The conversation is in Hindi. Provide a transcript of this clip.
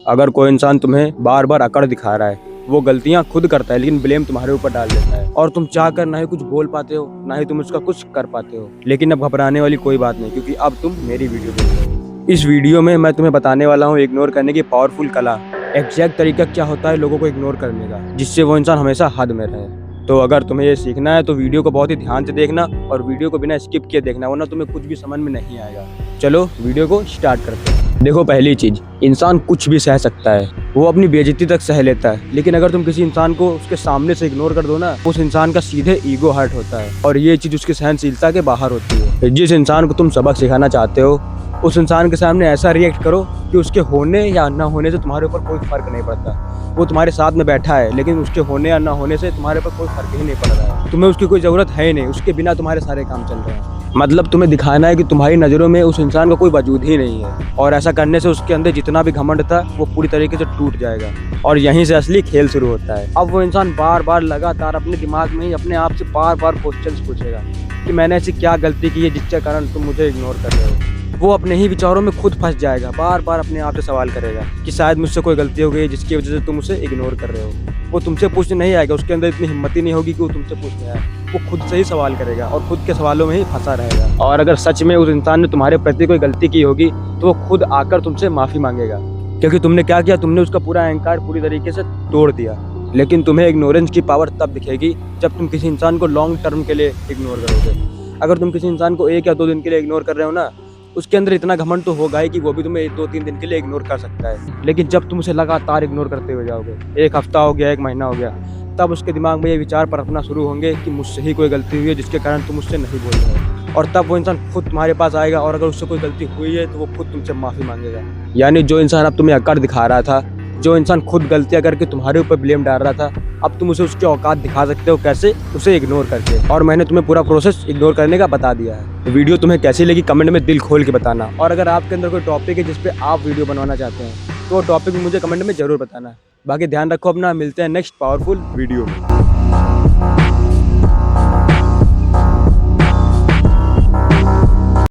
अगर कोई इंसान तुम्हें बार बार अकड़ दिखा रहा है, वो गलतियां खुद करता है लेकिन ब्लेम तुम्हारे ऊपर डाल देता है, और तुम चाह कर ना ही कुछ बोल पाते हो ना ही तुम उसका कुछ कर पाते हो। लेकिन अब घबराने वाली कोई बात नहीं, क्योंकि अब तुम मेरी वीडियो देख रहे हो। इस वीडियो में मैं तुम्हें बताने वाला हूँ इग्नोर करने की पावरफुल कला, एग्जैक्ट तरीका क्या होता है लोगों को इग्नोर करने का, जिससे वो इंसान हमेशा हद में रहे। तो अगर तुम्हें ये सीखना है तो वीडियो को बहुत ही ध्यान से देखना, और वीडियो को बिना स्किप किए देखना, वरना तुम्हें कुछ भी समझ में नहीं आएगा। चलो वीडियो को स्टार्ट करते हैं। देखो, पहली चीज, इंसान कुछ भी सह सकता है, वो अपनी बेइज्जती तक सह लेता है, लेकिन अगर तुम किसी इंसान को उसके सामने से इग्नोर कर दो ना, उस इंसान का सीधे ईगो हर्ट होता है, और ये चीज उसकी सहनशीलता के बाहर होती है। जिस इंसान को तुम सबक सिखाना चाहते हो, उस इंसान के सामने ऐसा रिएक्ट करो कि उसके होने या ना होने से तुम्हारे ऊपर कोई फर्क नहीं पड़ता। वो तुम्हारे साथ में बैठा है, लेकिन उसके होने या ना होने से तुम्हारे ऊपर कोई फर्क ही नहीं पड़ रहा है। तुम्हें उसकी कोई ज़रूरत है ही नहीं, उसके बिना तुम्हारे सारे काम चल रहे हैं। मतलब तुम्हें दिखाना है कि तुम्हारी नज़रों में उस इंसान का कोई वजूद ही नहीं है, और ऐसा करने से उसके अंदर जितना भी घमंड था वो पूरी तरीके से टूट जाएगा, और यहीं से असली खेल शुरू होता है। अब वो इंसान बार बार लगातार अपने दिमाग में ही अपने आप से बार बार क्वेश्चंस पूछेगा कि मैंने ऐसी क्या गलती की है जिसके कारण तुम मुझे इग्नोर कर रहे हो। वो अपने ही विचारों में खुद फंस जाएगा, बार बार अपने आप से सवाल करेगा कि शायद मुझसे कोई गलती हो गई जिसकी वजह से तुम उसे इग्नोर कर रहे हो। वो तुमसे पूछने नहीं आएगा, उसके अंदर इतनी हिम्मत ही नहीं होगी कि वो तुमसे पूछने आए। वो खुद से ही सवाल करेगा और खुद के सवालों में ही फंसा रहेगा। और अगर सच में उस इंसान ने तुम्हारे प्रति कोई गलती की होगी तो वो खुद आकर तुमसे माफ़ी मांगेगा, क्योंकि तुमने क्या किया, तुमने उसका पूरा अहंकार पूरी तरीके से तोड़ दिया। लेकिन तुम्हें इग्नोरेंस की पावर तब दिखेगी जब तुम किसी इंसान को लॉन्ग टर्म के लिए इग्नोर करोगे। अगर तुम किसी इंसान को 1 या 2 दिन के लिए इग्नोर कर रहे हो ना, उसके अंदर इतना घमंड तो होगा ही कि वो भी तुम्हें 2-3 दिन के लिए इग्नोर कर सकता है। लेकिन जब तुम उसे लगातार इग्नोर करते हुए जाओगे, 1 हफ्ता हो गया, 1 महीना हो गया, तब उसके दिमाग में ये विचार परखना शुरू होंगे कि मुझसे ही कोई गलती हुई है जिसके कारण तुम मुझसे नहीं बोल रहे हो। और तब वो इंसान खुद तुम्हारे पास आएगा, और अगर उससे कोई गलती हुई है तो वो खुद तुमसे माफ़ी मांगेगा। यानी जो इंसान अब तुम्हें अकड़ दिखा रहा था, जो इंसान खुद गलतियां करके तुम्हारे ऊपर ब्लेम डाल रहा था, अब तुम उसे उसकी औकात दिखा सकते हो। कैसे? उसे इग्नोर करके। और मैंने तुम्हें पूरा प्रोसेस इग्नोर करने का बता दिया है। तो वीडियो तुम्हें कैसी लगी कमेंट में दिल खोल के बताना, और अगर आपके अंदर कोई टॉपिक है जिस पे आप वीडियो बनवाना चाहते हैं तो वो टॉपिक भी मुझे कमेंट में ज़रूर बताना। बाकी ध्यान रखो अपना, मिलते हैं नेक्स्ट पावरफुल वीडियो में।